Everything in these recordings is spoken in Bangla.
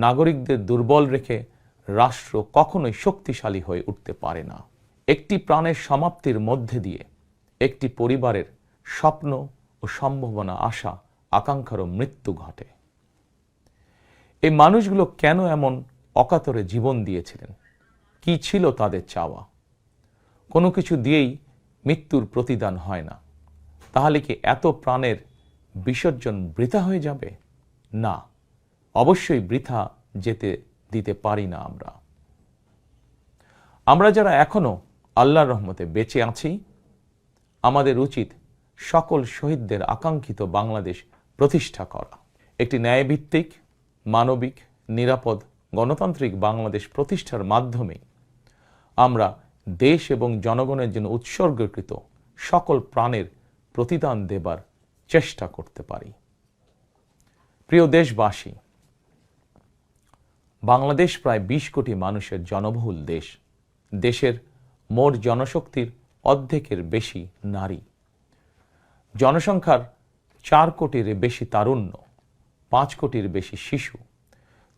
নাগরিকদের দুর্বল রেখে রাষ্ট্র কখনোই শক্তিশালী হয়ে উঠতে পারে না। একটি প্রাণের সমাপ্তির মধ্যে দিয়ে একটি পরিবারের স্বপ্ন ও সম্ভাবনা, আশা আকাঙ্ক্ষারও মৃত্যু ঘটে। এই মানুষগুলো কেন এমন অকাতরে জীবন দিয়েছিলেন? কি ছিল তাদের চাওয়া? কোনো কিছু দিয়েই মৃত্যুর প্রতিদান হয় না। তাহলে কি এত প্রাণের বিসর্জন বৃথা হয়ে যাবে? না, অবশ্যই বৃথা যেতে দিতে পারি না। আমরা যারা এখনো আল্লাহর রহমতে বেঁচে আছি, আমাদের উচিত সকল শহীদদের আকাঙ্ক্ষিত বাংলাদেশ প্রতিষ্ঠা করা। একটি ন্যায়ভিত্তিক, মানবিক, নিরাপদ, গণতান্ত্রিক বাংলাদেশ প্রতিষ্ঠার মাধ্যমে আমরা দেশ এবং জনগণের জন্য উৎসর্গকৃত সকল প্রাণের প্রতিদান দেবার চেষ্টা করতে পারি। প্রিয় দেশবাসী, বাংলাদেশ প্রায় 20 কোটি মানুষের জনবহুল দেশ। দেশের মোট জনশক্তির অর্ধেকের বেশি নারী। জনসংখ্যার 4 কোটির বেশি তারুণ্য, 5 কোটির বেশি শিশু,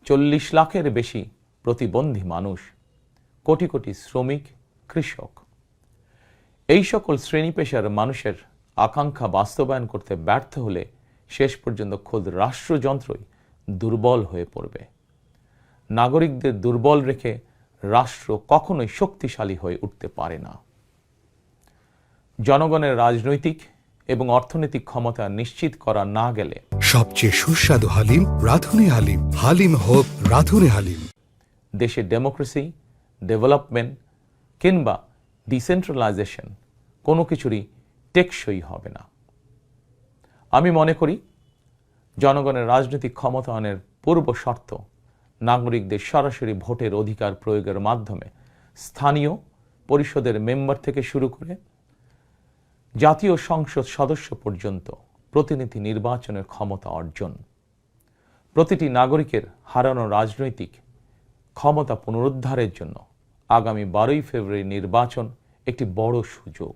40 লাখের বেশি প্রতিবন্ধী মানুষ, কোটি কোটি শ্রমিক, কৃষক। এই সকল শ্রেণী পেশার মানুষের আকাঙ্ক্ষা বাস্তবায়ন করতে ব্যর্থ হলে শেষ পর্যন্ত খোদ রাষ্ট্রযন্ত্রই দুর্বল হয়ে পড়বে। নাগরিকদের দুর্বল রেখে রাষ্ট্র কখনোই শক্তিশালী হয়ে উঠতে পারে না। জনগণের রাজনৈতিক এবং অর্থনৈতিক ক্ষমতা নিশ্চিত করা না গেলে সবচেয়ে সুস্বাদু হালিম রাঁধুনি হালিম। হালিম হোক রাঁধুনি হালিম। দেশে ডেমোক্রেসি, ডেভেলপমেন্ট কিংবা ডিসেন্ট্রালাইজেশন কোনো কিছুরই টেকসই হবে না। আমি মনে করি জনগণের রাজনৈতিক ক্ষমতায়নের পূর্ব শর্ত নাগরিকদের সরাসরি ভোটের অধিকার প্রয়োগের মাধ্যমে স্থানীয় পরিষদের মেম্বার থেকে শুরু করে জাতীয় সংসদ সদস্য পর্যন্ত প্রতিনিধি নির্বাচনের ক্ষমতা অর্জন। প্রতিটি নাগরিকের হারানো রাজনৈতিক ক্ষমতা পুনরুদ্ধারের জন্য আগামী 12ই ফেব্রুয়ারি নির্বাচন একটি বড় সুযোগ।